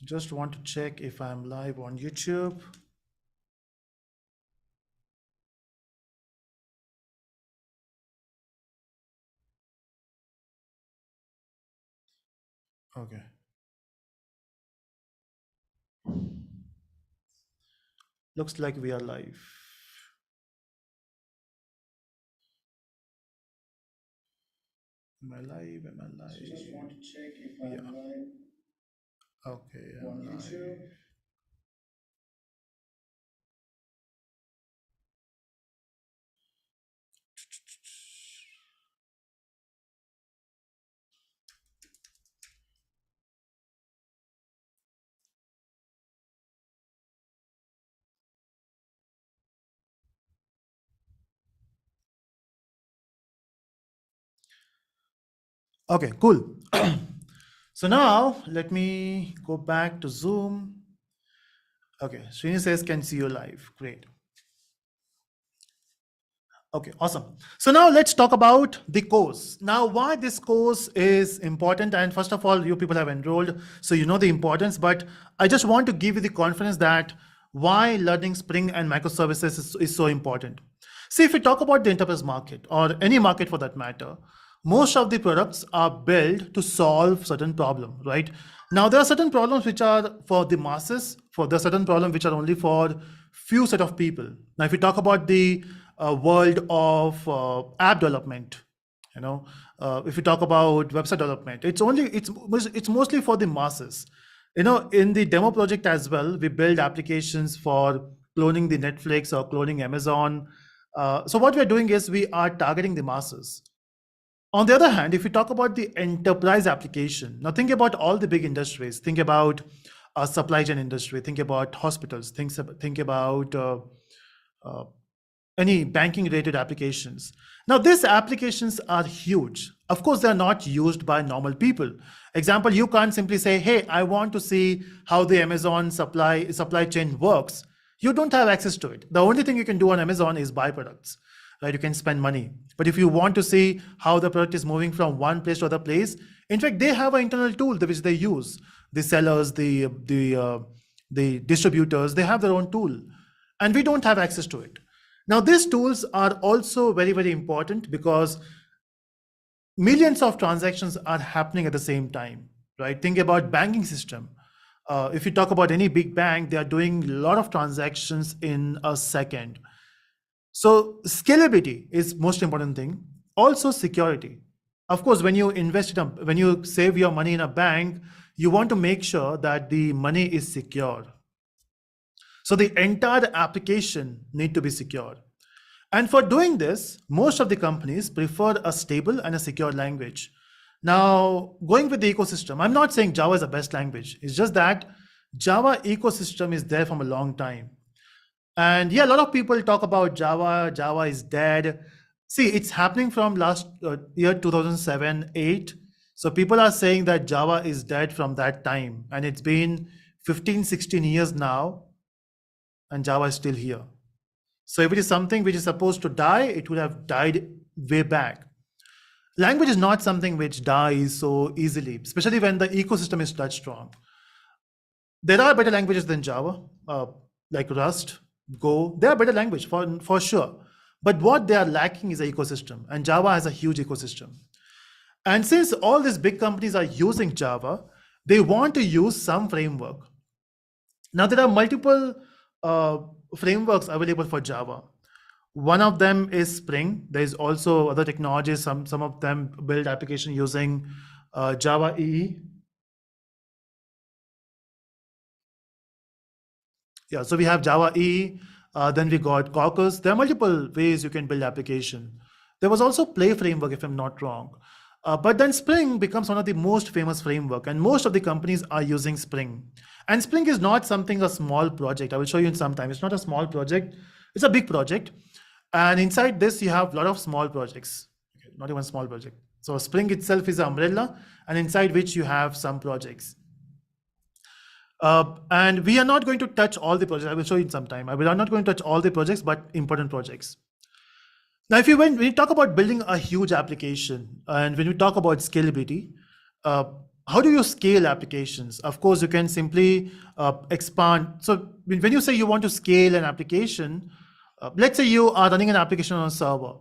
Just want to check if I'm live on YouTube. Okay. Looks like we are live. Am I live? Am I live? Just want to check if I'm live. Okay, I'm live. Okay, cool. So now let me go back to Zoom. Okay, Srini says can see you live. Great. Okay, awesome. So now let's talk about the course. Now, why this course is important, and first of all, you people have enrolled, so you know the importance, but I just want to give you the confidence that why learning Spring and microservices is so important. See, if we talk about the enterprise market or any market for that matter, most of the products are built to solve certain problem, right? Now, there are certain problems which are for the masses, for the certain problems which are only for few set of people. Now, if we talk about the world of app development, if you talk about website development, it's mostly for the masses. In the demo project as well, we build applications for cloning the Netflix or cloning Amazon. So what we are doing is we are targeting the masses. On the other hand, if we talk about the enterprise application, now think about all the big industries. Think about supply chain industry. Think about hospitals. Think about any banking related applications. Now, these applications are huge. Of course, they're not used by normal people. Example, you can't simply say, hey, I want to see how the Amazon supply chain works. You don't have access to it. The only thing you can do on Amazon is buy products, right? You can spend money. But if you want to see how the product is moving from one place to other place, in fact, they have an internal tool which they use. The sellers, the distributors, they have their own tool, and we don't have access to it. Now, these tools are also very, very important because millions of transactions are happening at the same time, right? Think about banking system. If you talk about any big bank, they are doing a lot of transactions in a second. So scalability is most important thing. Also security. Of course, when you when you save your money in a bank, you want to make sure that the money is secure. So the entire application need to be secure. And for doing this, most of the companies prefer a stable and a secure language. Now, going with the ecosystem, I'm not saying Java is the best language. It's just that Java ecosystem is there from a long time. And yeah, a lot of people talk about Java. Java is dead. See, it's happening from last year 2007, 8. So people are saying that Java is dead from that time. And it's been 15, 16 years now. And Java is still here. So if it is something which is supposed to die, it would have died way back. Language is not something which dies so easily, especially when the ecosystem is that strong. There are better languages than Java, like Rust, Go. They are better language for sure. But what they are lacking is an ecosystem, and Java has a huge ecosystem. And since all these big companies are using Java, they want to use some framework. Now, there are multiple frameworks available for Java. One of them is Spring. There's also other technologies. Some of them build application using Java EE. Yeah, so we have Java EE. Then we got Caucus. There are multiple ways you can build application. There was also Play framework, if I'm not wrong. But then Spring becomes one of the most famous framework, and most of the companies are using Spring. And Spring is not something a small project. I will show you in some time. It's not a small project. It's a big project. And inside this, you have a lot of small projects, okay, not even small project. So Spring itself is an umbrella, and inside which you have some projects. And we are not going to touch all the projects. I will show you in some time. We are not going to touch all the projects, but important projects. Now, when you talk about building a huge application, and when we talk about scalability, how do you scale applications? Of course, you can simply expand. So when you say you want to scale an application, let's say you are running an application on a server,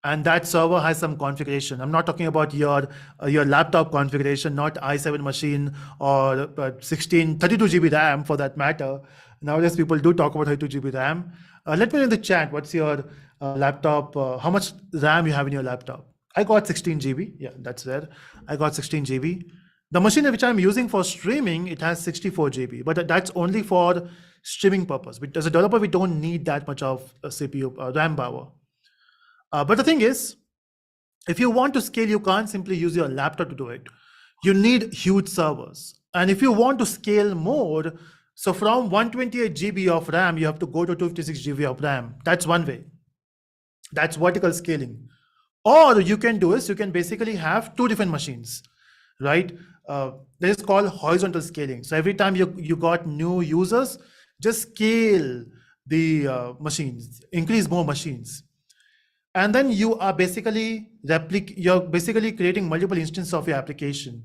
and that server has some configuration. I'm not talking about your laptop configuration, not i7 machine or 32 GB RAM for that matter. Nowadays, people do talk about 32 GB RAM. Let me know in the chat, what's your laptop, how much RAM you have in your laptop? I got 16 GB. Yeah, that's there. I got 16 GB. The machine which I'm using for streaming, it has 64 GB, but that's only for streaming purpose. As a developer, we don't need that much of CPU RAM power. But the thing is, if you want to scale, you can't simply use your laptop to do it. You need huge servers. And if you want to scale more, so from 128 GB of RAM, you have to go to 256 GB of RAM. That's one way. That's vertical scaling. Or you can do is, you can basically have two different machines, right? This is called horizontal scaling. So every time you got new users, just scale the machines, increase more machines. And then you are basically you're basically creating multiple instances of your application.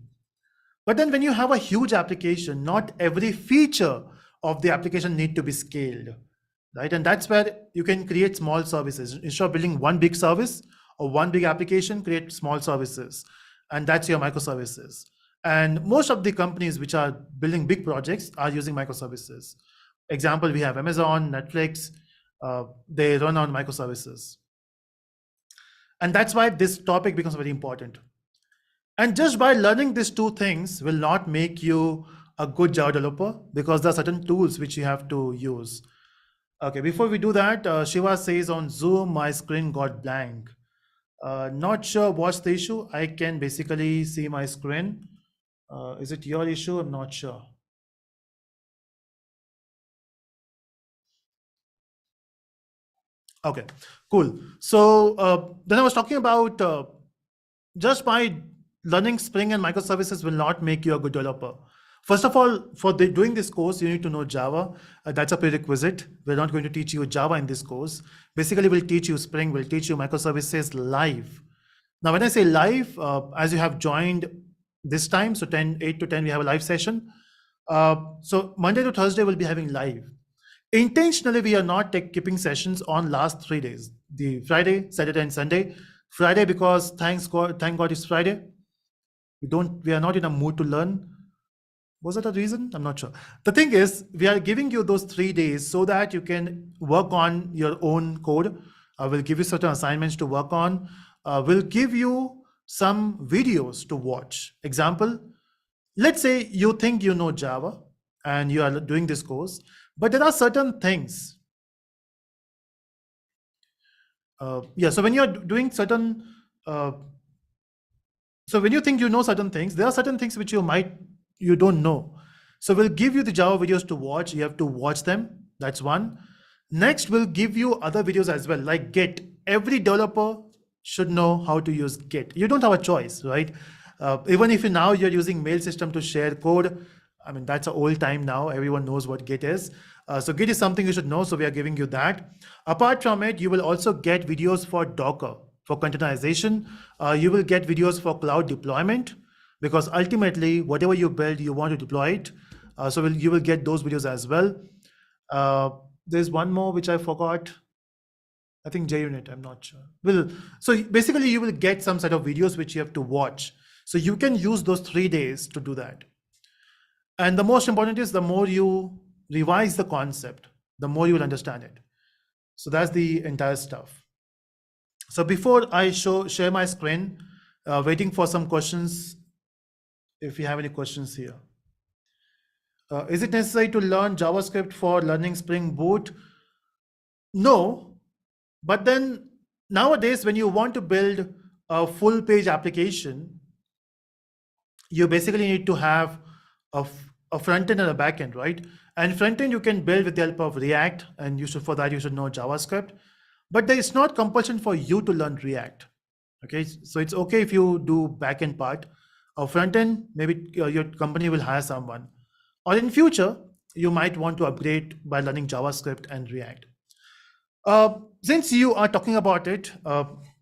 But then when you have a huge application, not every feature of the application need to be scaled, right? And that's where you can create small services. Instead of building one big service or one big application, create small services. And that's your microservices. And most of the companies which are building big projects are using microservices. Example, we have Amazon, Netflix, they run on microservices. And that's why this topic becomes very important. And just by learning these two things will not make you a good Java developer, because there are certain tools which you have to use. Okay, before we do that, Shiva says on Zoom, my screen got blank. Not sure what's the issue. I can basically see my screen. Is it your issue? I'm not sure. Okay, cool. So then I was talking about just by learning Spring and microservices will not make you a good developer. First of all, for doing this course, you need to know Java. That's a prerequisite. We're not going to teach you Java in this course. Basically, we'll teach you Spring, we'll teach you microservices live. Now, when I say live, as you have joined this time, so 8 to 10, we have a live session. So Monday to Thursday, we'll be having live. Intentionally, we are not keeping sessions on last 3 days, the Friday, Saturday, and Sunday. Friday, because thank God it's Friday. We are not in a mood to learn. Was that a reason? I'm not sure. The thing is, we are giving you those 3 days so that you can work on your own code. We'll give you certain assignments to work on. We'll give you some videos to watch. Example, let's say you think you know Java and you are doing this course, but there are certain things. So when you're doing certain, so when you think you know certain things, there are certain things which you don't know. So we'll give you the Java videos to watch. You have to watch them. That's one. Next, we'll give you other videos as well, like Git. Every developer should know how to use Git. You don't have a choice, right? Even if now you're using mail system to share code, I mean, that's an old time now. Everyone knows what Git is. So Git is something you should know. So we are giving you that. Apart from it, you will also get videos for Docker, for containerization. You will get videos for cloud deployment, because ultimately, whatever you build, you want to deploy it. So you will get those videos as well. There's one more which I forgot. I think JUnit, I'm not sure. So basically, you will get some set of videos which you have to watch. So you can use those 3 days to do that. And the most important is, the more you revise the concept, the more you will understand it. So that's the entire stuff. So before I share my screen, waiting for some questions. If you have any questions here. Is it necessary to learn JavaScript for learning Spring Boot? No, but then nowadays, when you want to build a full page application, you basically need to have a front end and a back end, right? And front end you can build with the help of React, and for that you should know JavaScript. But there is not compulsion for you to learn React. Okay, so it's okay if you do back end part. Or front end, maybe your company will hire someone. Or in future, you might want to upgrade by learning JavaScript and React. Since you are talking about it,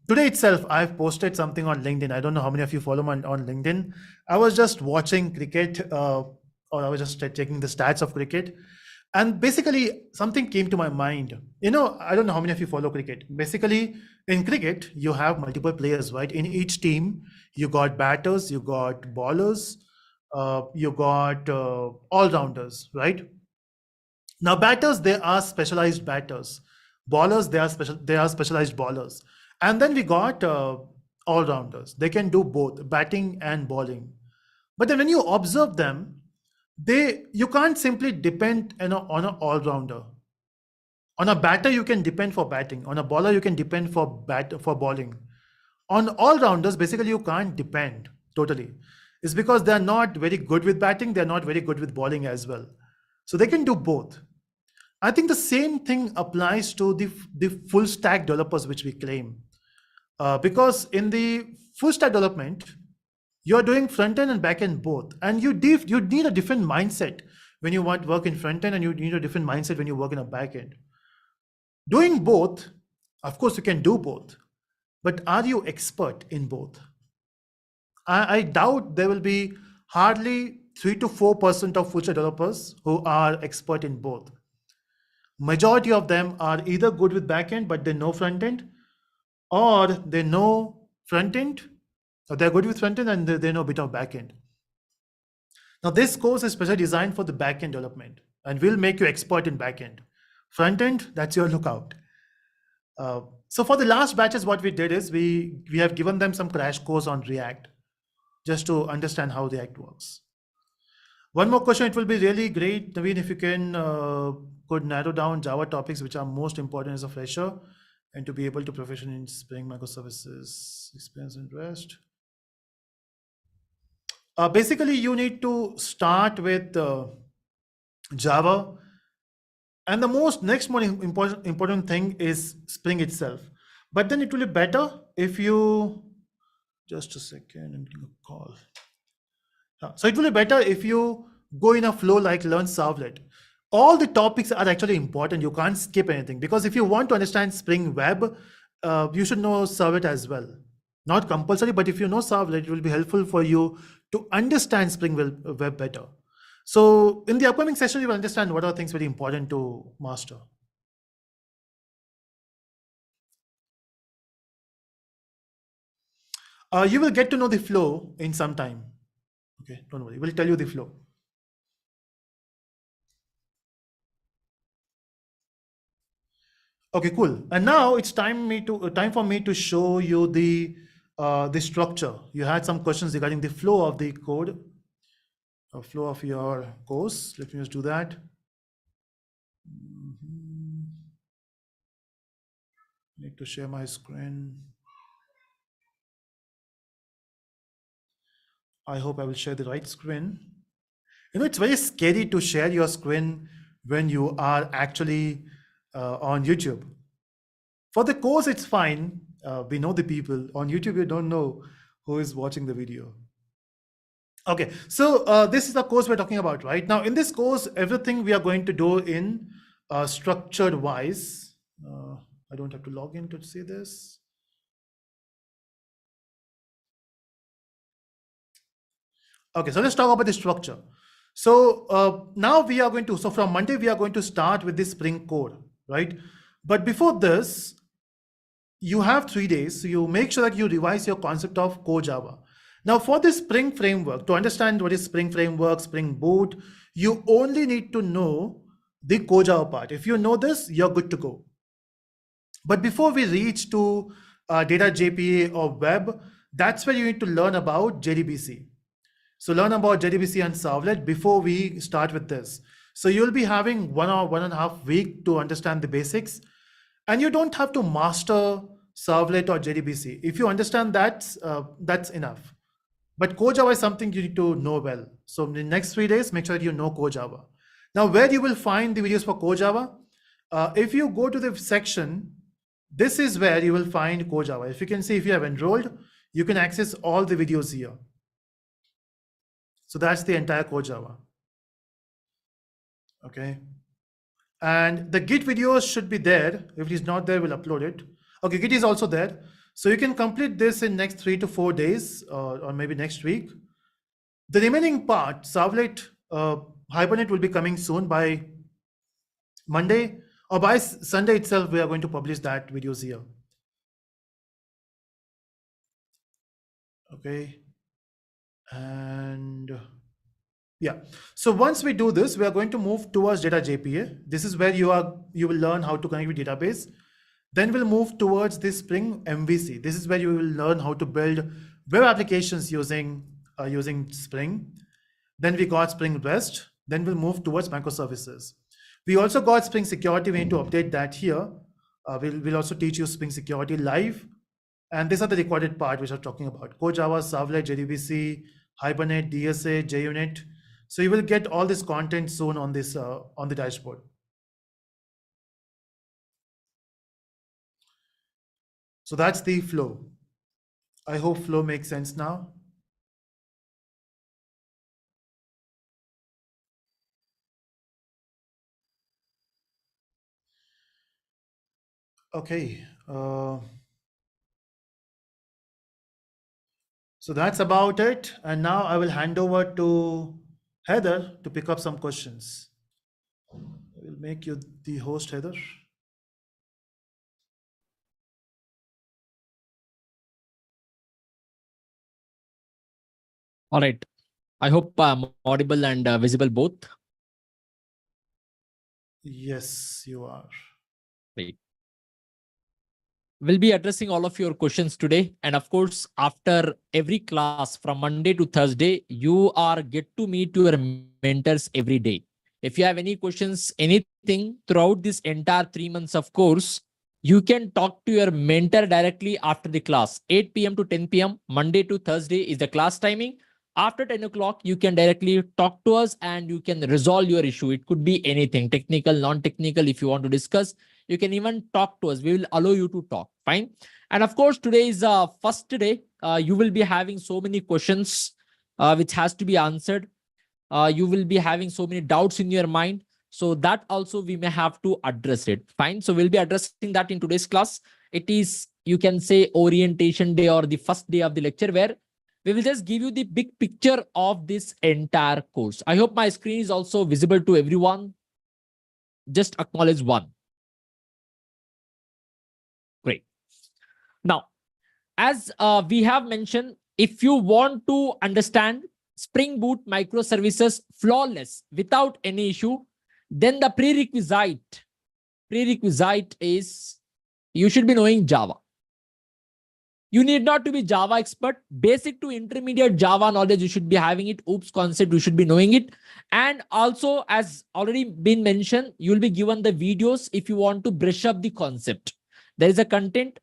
Today itself, I've posted something on LinkedIn. I don't know how many of you follow me on LinkedIn. I was just watching cricket, or I was just checking the stats of cricket. And basically, something came to my mind. I don't know how many of you follow cricket. Basically, in cricket, you have multiple players, right? In each team, you got batters, you got bowlers, you got all-rounders, right? Now, batters, they are specialized batters. Bowlers, they are specialized bowlers. And then we got all-rounders. They can do both batting and bowling. But then when you observe them, you can't simply depend on an all-rounder. On a batter, you can depend for batting. On a bowler, you can depend for bowling. On all-rounders, basically, you can't depend totally. It's because they're not very good with batting. They're not very good with bowling as well. So they can do both. I think the same thing applies to the full stack developers, which we claim. Because in the full stack development, you're doing front end and back end both. And you need a different mindset when you want to work in front end, and you need a different mindset when you work in a back end. Doing both, of course, you can do both, but are you expert in both? I doubt there will be hardly 3 to 4% of full stack developers who are expert in both. Majority of them are either good with backend, but they know front end, or they know front end, or they're good with front end and they know a bit of backend. Now, this course is specially designed for the backend development, and will make you expert in backend. Front end, that's your lookout. So for the last batches, what we did is we have given them some crash course on React, just to understand how React works. One more question. It will be really great, Naveen, if you could narrow down Java topics which are most important as a fresher, and to be able to proficient in Spring Microservices, experience in REST. Basically, you need to start with Java, and the most important thing is Spring itself. But then it will be better if you, just a second, I'm getting a call. So it will be better if you go in a flow like learn Servlet. All the topics are actually important. You can't skip anything, because if you want to understand Spring Web, you should know Servlet as well. Not compulsory, but if you know Servlet, it will be helpful for you to understand Spring Web better. So in the upcoming session, you will understand what are things very important to master. You will get to know the flow in some time. Okay, don't worry, we'll tell you the flow. Okay, cool. And now it's time for me to show you the structure. You had some questions regarding the flow of the code, flow of your course. Let me just do that. Need to share my screen. I hope I will share the right screen. It's very scary to share your screen when you are actually on YouTube. For the course, it's fine. We know the people. On YouTube, you don't know who is watching the video. Okay, so this is the course we're talking about right now. In this course, everything we are going to do in structured wise. I don't have to log in to see this. Okay, so let's talk about the structure. So now we are going to, so from Monday, we are going to start with this Spring code, right? But before this, you have 3 days. So you make sure that you revise your concept of core Java. Now for this Spring framework, to understand what is Spring framework, Spring Boot, you only need to know the core Java part. If you know this, you're good to go. But before we reach to data JPA or web, that's where you need to learn about JDBC. So learn about JDBC and Servlet before we start with this. So you'll be having 1 or 1.5 weeks to understand the basics, and you don't have to master Servlet or JDBC. If you understand that, that's enough. But core Java is something you need to know well. So in the next 3 days, make sure that you know core Java. Now, where you will find the videos for core Java, if you go to the section, this is where you will find core Java. If you can see, if you have enrolled, you can access all the videos here. So that's the entire core Java. Okay. And the Git videos should be there. If it is not there, we'll upload it. Okay, Git is also there. So you can complete this in next 3 to 4 days or maybe next week. The remaining part, Servlet, Hibernate will be coming soon by Monday or by Sunday itself. We are going to publish that videos here. Okay. And yeah, so once we do this, we are going to move towards data JPA. This is where you will learn how to connect with database. Then we'll move towards this Spring MVC. This is where you will learn how to build web applications using Spring. Then we got Spring REST. Then we'll move towards microservices. We also got Spring Security. We need to update that here. We'll also teach you Spring Security live. And these are the recorded part which I'm talking about. Core Java, Servlet, JDBC, Hibernate, DSA, JUnit. So you will get all this content soon on this on the dashboard. So that's the flow. I hope flow makes sense now. Okay. So that's about it. And now I will hand over to Heather to pick up some questions. I will make you the host, Heather. All right. I hope I'm audible and visible both. Yes, you are. Great. We'll be addressing all of your questions today. And of course, after every class from Monday to Thursday, you are get to meet your mentors every day. If you have any questions, anything throughout this entire 3 months of course, you can talk to your mentor directly after the class. 8 p.m. to 10 p.m. Monday to Thursday is the class timing. After 10 o'clock, you can directly talk to us and you can resolve your issue. It could be anything, technical, non-technical. If you want to discuss, you can even talk to us. We will allow you to talk. Fine. And of course, today is first day. You will be having so many questions which has to be answered. You will be having so many doubts in your mind. So that also we may have to address it. Fine. So we'll be addressing that in today's class. It is, you can say, orientation day or the first day of the lecture, where we will just give you the big picture of this entire course. I hope my screen is also visible to everyone. Just acknowledge one. Great. Now, as we have mentioned, if you want to understand Spring Boot microservices flawless without any issue, then the prerequisite is you should be knowing Java. You need not to be Java expert. Basic to intermediate Java knowledge, you should be having it. OOPS concept, you should be knowing it. And also, as already been mentioned, you will be given the videos if you want to brush up the concept. There is a content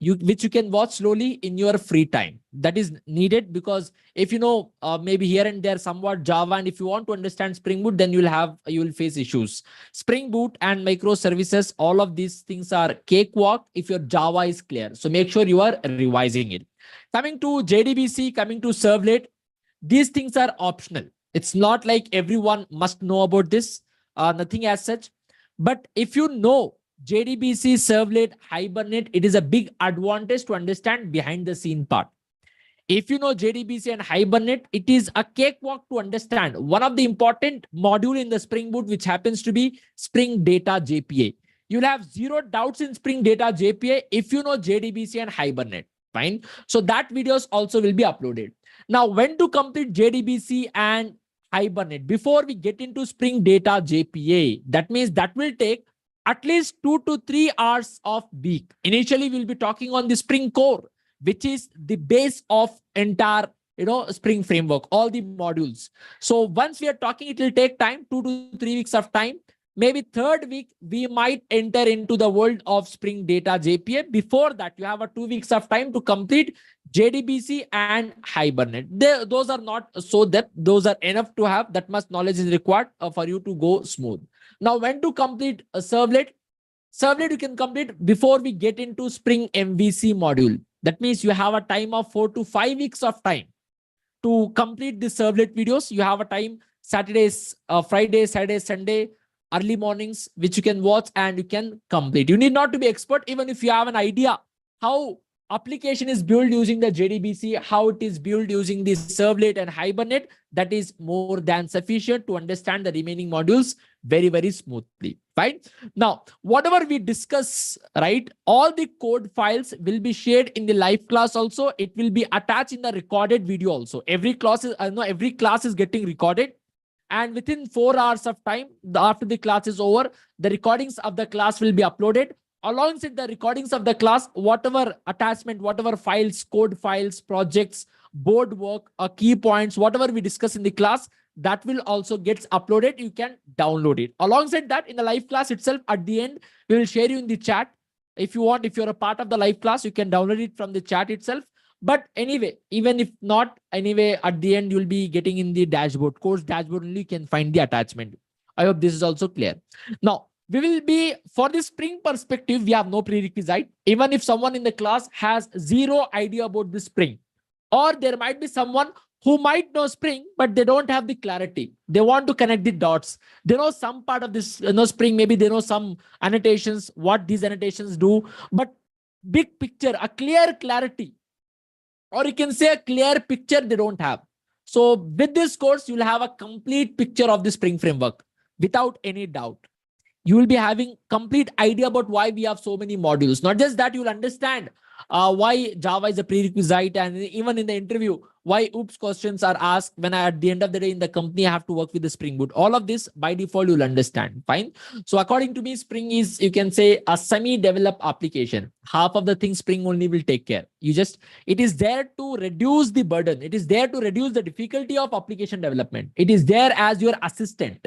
which you can watch slowly in your free time. That is needed, because if you know maybe here and there somewhat Java, and if you want to understand Spring Boot, then you will face issues. Spring Boot and microservices, all of these things are cakewalk if your Java is clear. So make sure you are revising it. Coming to JDBC, coming to Servlet, these things are optional. It's not like everyone must know about this, nothing as such. But if you know JDBC, Servlet, Hibernate, it is a big advantage to understand behind the scene part. If you know JDBC and Hibernate, it is a cakewalk to understand one of the important module in the Spring Boot, which happens to be Spring Data JPA. You'll have zero doubts in Spring Data JPA if you know JDBC and Hibernate. Fine. So that videos also will be uploaded. Now, when to complete JDBC and Hibernate before we get into Spring Data JPA? That means that will take at least 2 to 3 hours of week. Initially, we'll be talking on the Spring Core, which is the base of entire Spring framework, all the modules. So once we are talking, it will take time, 2 to 3 weeks of time. Maybe third week, we might enter into the world of Spring Data JPA. Before that, you have a 2 weeks of time to complete JDBC and Hibernate. Those are not so that those are enough to have. That much knowledge is required for you to go smooth. Now, when to complete a Servlet? Servlet you can complete before we get into Spring MVC module. That means you have a time of 4 to 5 weeks of time to complete the Servlet videos. You have a time Saturdays, Friday, Saturday, Sunday, early mornings, which you can watch and you can complete. You need not to be expert. Even if you have an idea how application is built using the JDBC, how it is built using the servlet and Hibernate, that is more than sufficient to understand the remaining modules very, very smoothly. Fine. Now, whatever we discuss, right, all the code files will be shared in the live class also. It will be attached in the recorded video also. Every class is getting recorded. And within 4 hours of time, after the class is over, the recordings of the class will be uploaded. Alongside the recordings of the class, whatever attachment, whatever files, code files, projects, board work, key points, whatever we discuss in the class, that will also get uploaded. You can download it. Alongside that, in the live class itself, at the end, we will share you in the chat. If you want, if you're a part of the live class, you can download it from the chat itself. But anyway, even if not, anyway, at the end, you'll be getting in the dashboard, course dashboard only, you can find the attachment. I hope this is also clear. Now, we will be, for the Spring perspective, we have no prerequisite. Even if someone in the class has zero idea about the Spring, or there might be someone who might know Spring, but they don't have the clarity. They want to connect the dots. They know some part of this Spring, maybe they know some annotations, what these annotations do, but big picture, a clear clarity, or you can say a clear picture, they don't have. So with this course, you'll have a complete picture of the Spring framework without any doubt. You will be having complete idea about why we have so many modules. Not just that, you'll understand why Java is a prerequisite, and even in the interview, why oops questions are asked when at the end of the day in the company, I have to work with the Spring Boot. All of this by default, you'll understand. Fine. So according to me, Spring is, you can say, a semi-developed application. Half of the things Spring only will take care. It is there to reduce the burden. It is there to reduce the difficulty of application development. It is there as your assistant.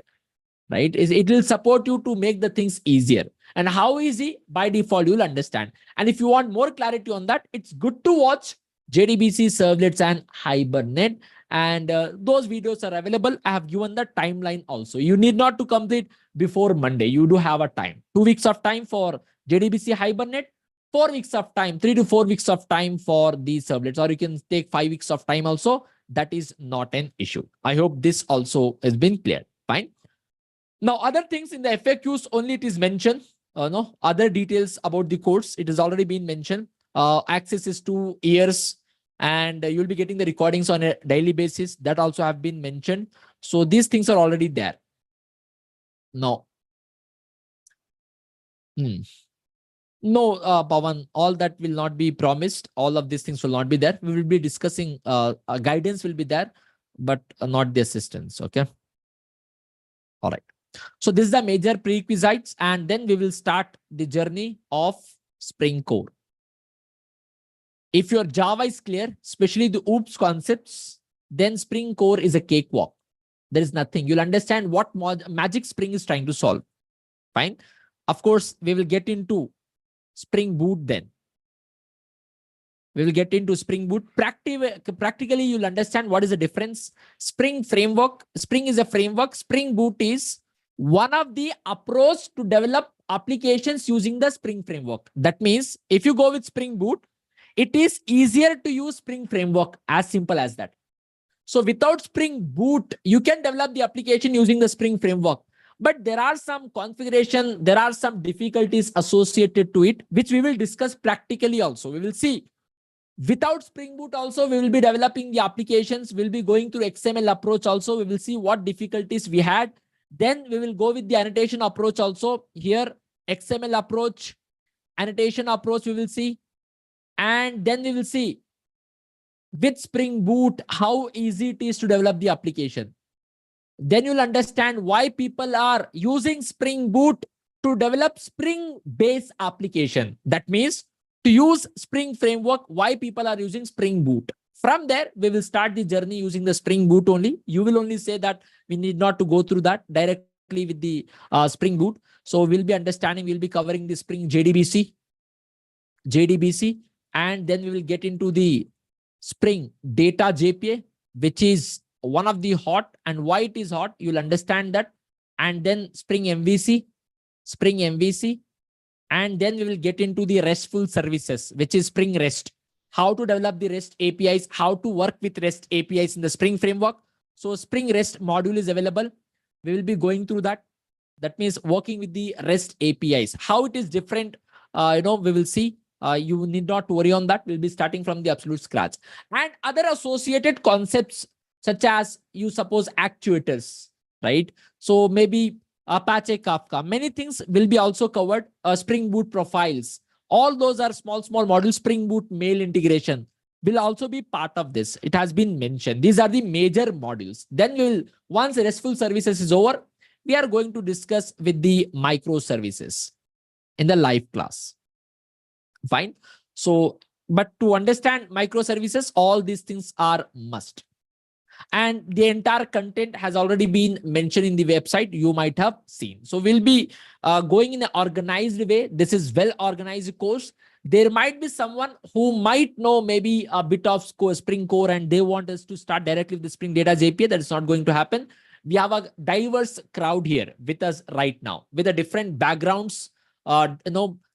Right? It will support you to make the things easier. And how easy? By default, you'll understand. And if you want more clarity on that, it's good to watch JDBC, Servlets, and Hibernate. And those videos are available. I have given the timeline also. You need not to complete before Monday. You do have a time. 2 weeks of time for JDBC, Hibernate. 4 weeks of time, 3 to 4 weeks of time for these Servlets. Or you can take 5 weeks of time also. That is not an issue. I hope this also has been clear. Fine. Now, other things in the FAQs only it is mentioned. No other details about the course. It has already been mentioned. Access is 2 years, and you'll be getting the recordings on a daily basis. That also have been mentioned. So these things are already there. No. No, Pawan, all that will not be promised. All of these things will not be there. We will be discussing guidance will be there, but not the assistance. Okay. All right. So this is the major prerequisites, and then we will start the journey of Spring Core. If your Java is clear, especially the OOPS concepts, then Spring Core is a cakewalk. There is nothing. You'll understand what magic Spring is trying to solve. Fine. Of course, we will get into Spring Boot then. We will get into Spring Boot. Practically, you'll understand what is the difference. Spring framework. Spring is a framework. Spring Boot is one of the approach to develop applications using the Spring framework. That means if you go with Spring Boot, it is easier to use Spring framework, as simple as that. So without Spring Boot, you can develop the application using the Spring framework. But there are some configuration, there are some difficulties associated to it, which we will discuss practically also. We will see. Without Spring Boot also, we will be developing the applications. We'll be going through XML approach also. We will see what difficulties we had. Then we will go with the annotation approach also. Here, XML approach, annotation approach, we will see. And then we will see with Spring Boot, how easy it is to develop the application. Then you'll understand why people are using Spring Boot to develop Spring-based application. That means to use Spring framework, why people are using Spring Boot. From there, we will start the journey using the Spring Boot only. You will only say that we need not to go through that directly with the Spring Boot. So we'll be understanding, we'll be covering the Spring JDBC, and then we will get into the Spring Data JPA, which is one of the hot, and why it is hot, you'll understand that. And then Spring MVC, and then we will get into the RESTful services, which is Spring REST. How to develop the REST APIs, how to work with REST APIs in the Spring framework. So Spring REST module is available. We will be going through that. That means working with the REST APIs. How it is different, we will see. You need not worry on that. We'll be starting from the absolute scratch. And other associated concepts, such as you suppose actuators, right? So maybe Apache Kafka, many things will be also covered. Spring Boot profiles, all those are small modules. Spring Boot mail integration will also be part of this. It has been mentioned. These are the major modules. Then we'll, once RESTful services is over, we are going to discuss with the microservices in the live class. Fine. So, but to understand microservices, all these things are must. And the entire content has already been mentioned in the website. You might have seen. So we'll be going in an organized way. This is well organized course. There might be someone who might know maybe a bit of Spring Core and they want us to start directly with the Spring Data API. That is not going to happen. We have a diverse crowd here with us right now with a different backgrounds,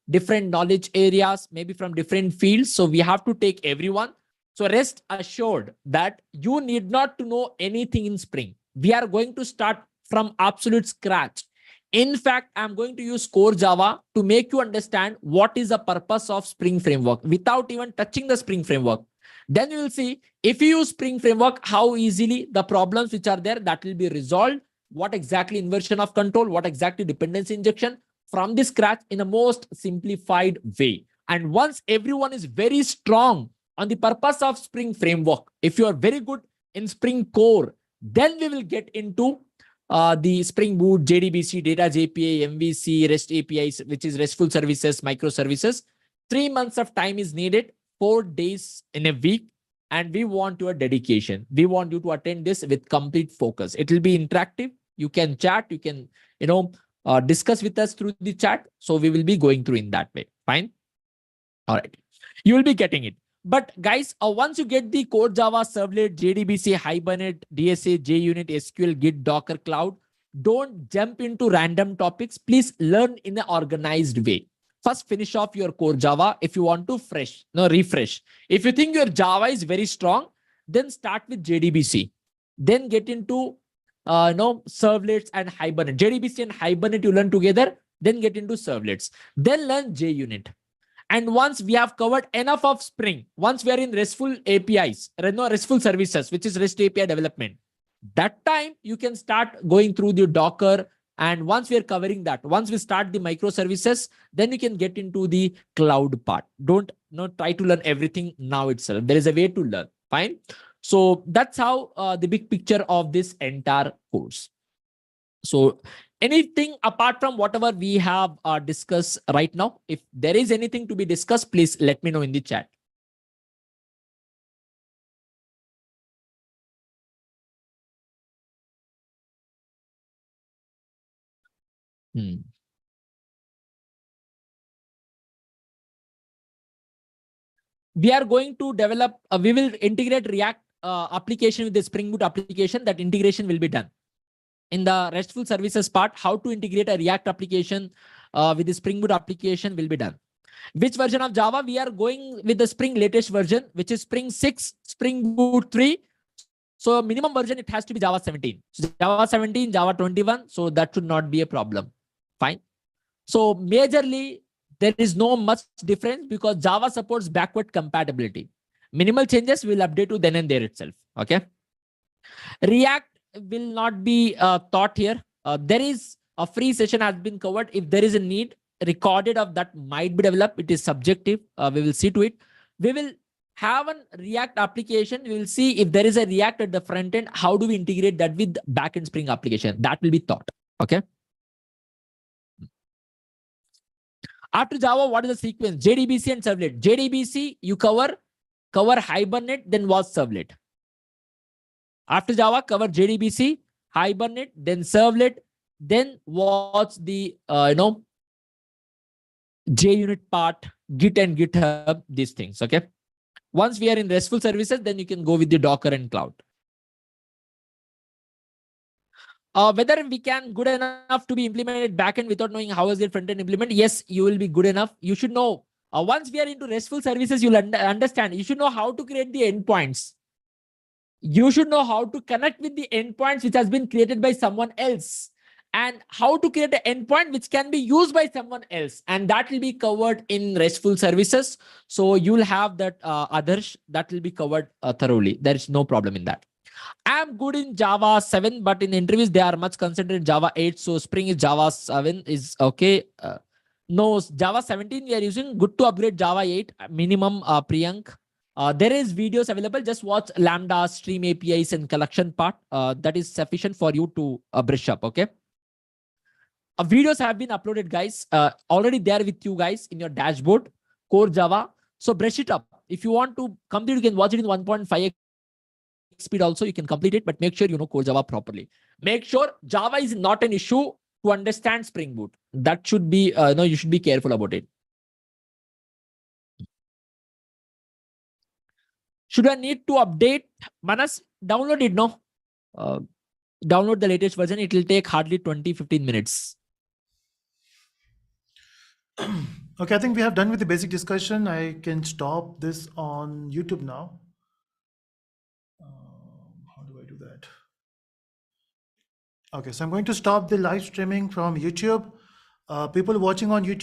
different knowledge areas, maybe from different fields. So we have to take everyone. So rest assured that you need not to know anything in Spring. We are going to start from absolute scratch. In fact, I'm going to use core Java to make you understand what is the purpose of Spring Framework without even touching the Spring Framework. Then you will see if you use Spring Framework, how easily the problems which are there, that will be resolved. What exactly inversion of control, what exactly dependency injection from the scratch in a most simplified way. And once everyone is very strong on the purpose of Spring Framework, if you are very good in Spring Core, then we will get into the Spring Boot, JDBC, Data API, MVC, REST APIs, which is RESTful services, microservices. 3 months of time is needed, 4 days in a week. And we want your dedication. We want you to attend this with complete focus. It will be interactive. You can chat, you can, discuss with us through the chat. So we will be going through in that way. Fine. All right. You will be getting it. But guys, once you get the core Java, servlet, JDBC, Hibernate, DSA, JUnit, SQL, Git, Docker, Cloud, don't jump into random topics. Please learn in an organized way. First, finish off your core Java if you want to refresh. If you think your Java is very strong, then start with JDBC. Then get into servlets and Hibernate. JDBC and Hibernate you learn together, then get into servlets. Then learn JUnit. And once we have covered enough of Spring, once we are in RESTful APIs, RESTful services, which is REST API development, that time you can start going through the Docker. And once we are covering that, once we start the microservices, then you can get into the cloud part. Don't try to learn everything now itself. There is a way to learn. Fine. So that's how the big picture of this entire course. So anything apart from whatever we have discussed right now, if there is anything to be discussed, please let me know in the chat. We are going to develop, we will integrate React application with the Spring Boot application. That integration will be done. In the RESTful services part, how to integrate a React application with the Spring Boot application will be done. Which version of Java? We are going with the Spring latest version, which is Spring 6, Spring Boot 3. So minimum version, it has to be Java 17. So Java 17, Java 21. So that should not be a problem. Fine. So majorly, there is no much difference because Java supports backward compatibility. Minimal changes will update to then and there itself. Okay. React will not be taught here. There is a free session has been covered. If there is a need recorded of that might be developed, it is subjective. We will see to it. We will have a React application. We will see if there is a React at the front end. How do we integrate that with backend Spring application? That will be taught. Okay. After Java, what is the sequence? JDBC and servlet. JDBC, you cover Hibernate, then was servlet. After Java, cover JDBC, Hibernate, then servlet, then what's the JUnit part, Git and GitHub, these things. Okay. Once we are in RESTful services, then you can go with the Docker and cloud. Whether we can good enough to be implemented backend without knowing how is the front end implement? Yes, you will be good enough. You should know. Once we are into RESTful services, you'll understand. You should know how to create the endpoints. You should know how to connect with the endpoints which has been created by someone else. and how to create an endpoint which can be used by someone else, and that will be covered in RESTful services. So you'll have that others that will be covered thoroughly. There is no problem in that. I'm good in Java 7, but in interviews they are much concentrated in Java 8. So Spring is Java 7 is okay. No, Java 17 we are using. Good to upgrade Java 8 minimum. Priyank. There is videos available. Just watch Lambda, Stream APIs, and collection part. That is sufficient for you to brush up. Okay. Videos have been uploaded, guys. Already there with you guys in your dashboard. Core Java. So brush it up. If you want to complete, you can watch it in 1.5x speed also. You can complete it, but make sure you know Core Java properly. Make sure Java is not an issue to understand Spring Boot. That should be, no, you should be careful about it. Should I need to update? Manas, download it, no? Download the latest version. It will take hardly 20-15 minutes. Okay, I think we have done with the basic discussion. I can stop this on YouTube now. How do I do that? Okay, so I'm going to stop the live streaming from YouTube. People watching on YouTube,